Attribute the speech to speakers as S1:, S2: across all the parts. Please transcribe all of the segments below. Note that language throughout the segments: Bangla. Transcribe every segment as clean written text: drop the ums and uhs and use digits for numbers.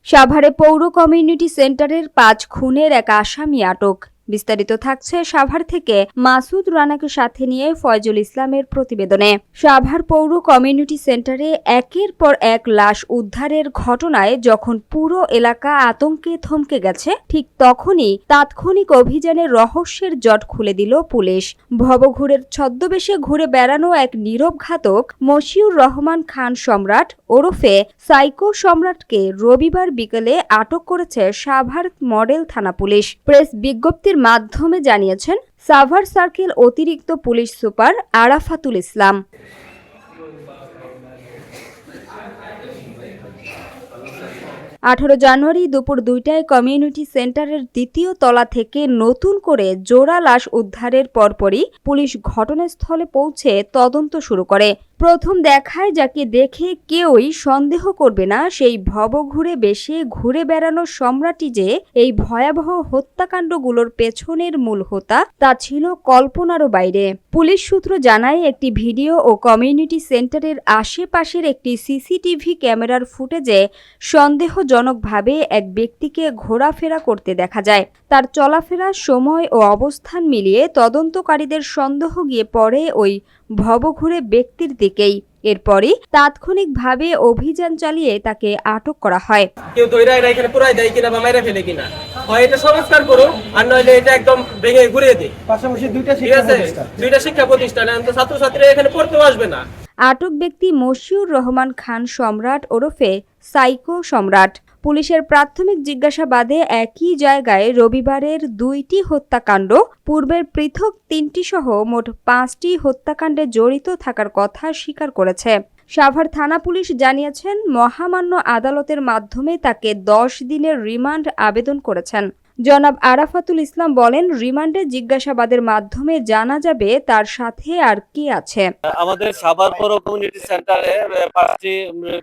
S1: সাভারে পৌর কমিউনিটি সেন্টারের 5 খুনের এক আসামি আটক। বিস্তারিত থাকছে সাভার থেকে মাসুদ রানাকে সাথে নিয়ে ফয়জুল ইসলামের প্রতিবেদনে। সাভার পৌর কমিউনিটি সেন্টারে একের পর এক লাশ উদ্ধারের ঘটনায় যখন পুরো এলাকা আতঙ্কে থমকে গেছে, ঠিক তখনই তাৎক্ষণিক অভিযানের রহস্যের জট খুলে দিল পুলিশ। ভবঘুরের ছদ্মবেশে ঘুরে বেড়ানো এক নীরব ঘাতক মশিউর রহমান খান সম্রাট ওরফে সাইকো সম্রাটকে রবিবার বিকেলে আটক করেছে সাভার মডেল থানা পুলিশ। প্রেস বিজ্ঞপ্তির মাধ্যমে জানিয়েছেন সাভার সার্কেল অতিরিক্ত পুলিশ সুপার আরাফাতুল ইসলাম। 18 জানুয়ারি দুপুর 2টায় কমিউনিটি সেন্টারের দ্বিতীয় তলা থেকে নতুন করে জোড়া লাশ উদ্ধারের পরপরই পুলিশ ঘটনাস্থলে পৌঁছে তদন্ত শুরু করে। প্রথম দেখায় যাকে দেখে কেউই সন্দেহ করবে না সেই ভবঘুরে বেশে ঘুরে বেড়ানো সম্রাটই যে এই ভয়াবহ হত্যাকাণ্ডগুলোর পেছনের মূল হোতা, তা ছিল কল্পনারও বাইরে। পুলিশ সূত্র জানায় একটি ভিডিও ও কমিউনিটি সেন্টারের আশেপাশের একটি সিসিটিভি ক্যামেরার ফুটেজে সন্দেহজনকভাবে এক ব্যক্তিকে ঘোরাফেরা করতে দেখা যায়। তার চলাফেরার সময় ও অবস্থান মিলিয়ে তদন্তকারীদের সন্দেহ গিয়ে পড়ে ওই ভবঘুরে ব্যক্তির দিকেই। এরপরই তাৎক্ষণিকভাবে অভিযান চালিয়ে তাকে আটক করা হয়।
S2: কেউ দইরা এখানে পুরাই দেয় কিনা বা মাইরা ফেলে কিনা, হয় এটা সংস্কার করো, আর নইলে এটা একদম ভেঙে ঘুরিয়ে দিই। পাশাপাশি দুইটা শিক্ষা প্রতিষ্ঠান ছাত্রছাত্রীরা এখানে পড়তেও আসবে না।
S1: আটক ব্যক্তি মশিউর রহমান খান সম্রাট ওরফে সাইকো সম্রাট। পুলিশের প্রাথমিক জিজ্ঞাসাবাদে একই জায়গায় রবিবারের 2টি হত্যাকাণ্ড, পূর্বের পৃথক 3টি সহ মোট 5টি হত্যাকাণ্ডে জড়িত থাকার কথা স্বীকার করেছে। সাভার থানা পুলিশ জানিয়েছেন মহামান্য আদালতের মাধ্যমে তাকে 10 দিনের রিমান্ড আবেদন করেছেন। জনাব আরাফাতুল ইসলাম বলেন, রিমান্ডে জিজ্ঞাসাবাদের মাধ্যমে জানা যাবে তার সাথে আর কে আছে।
S3: আমাদের সাভার পৌর কমিউনিটি সেন্টারে 5টি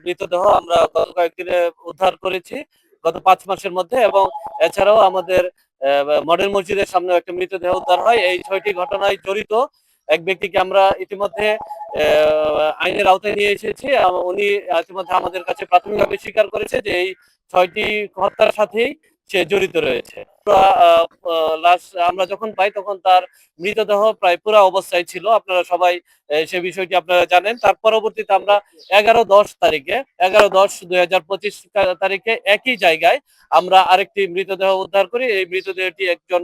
S3: মৃতদেহ আমরা গত কয়েকদিনে উদ্ধার করেছি গত 5 মাসের মধ্যে, এবং এছাড়াও আমাদের মডেল মসজিদের সামনে একটা মৃতদেহ উদ্ধার হয়। এই 6টি ঘটনায় জড়িত এক ব্যক্তিকে আমরা ইতিমধ্যে আইনের আওতায় নিয়ে এসেছি। উনি ইতিমধ্যে আমাদের কাছে প্রাথমিকভাবে স্বীকার করেছে যে এই 6টি হত্যার সাথেই সে জড়িত রয়েছে। লাশ আমরা যখন পাই তখন তার মৃতদেহ প্রায় পুরো অবস্থায় ছিল। আপনারা সবাই সে বিষয়টি আপনারা জানেন। তার পরবর্তীতে আমরা 11/10/2025 তারিখে একই জায়গায় আমরা আরেকটি মৃতদেহ উদ্ধার করি। এই মৃতদেহটি একজন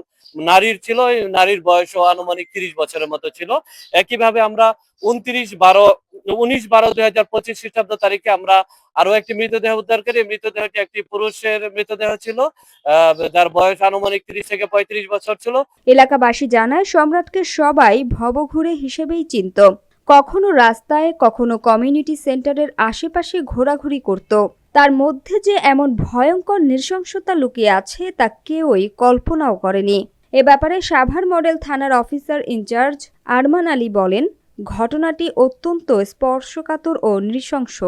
S3: নারীর ছিল। এই নারীর বয়স আনুমানিক 30 বছরের মতো ছিল। একইভাবে আমরা 19/12/2025 খ্রিস্টাব্দ তারিখে আমরা আরো একটি মৃতদেহ উদ্ধার করি। মৃতদেহটি একটি পুরুষের মৃতদেহ ছিল, যার বয়স আনুমানিক 30 থেকে 35 বছর ছিল।
S1: এলাকাবাসী জানায় সম্রাটকে সবাই ভবঘুরে হিসেবেই চিনত। কখনো রাস্তায়, কখনো কমিউনিটি সেন্টারের আশেপাশে ঘোরাঘুরি করত। তার মধ্যে যে এমন ভয়ঙ্কর নৃশংসতা লুকিয়ে আছে তা কেউই কল্পনাও করেনি। এ ব্যাপারে সাভার মডেল থানার অফিসার ইনচার্জ আরমান আলী বলেন, ঘটনাটি অত্যন্ত স্পর্শকাতর ও নৃশংস।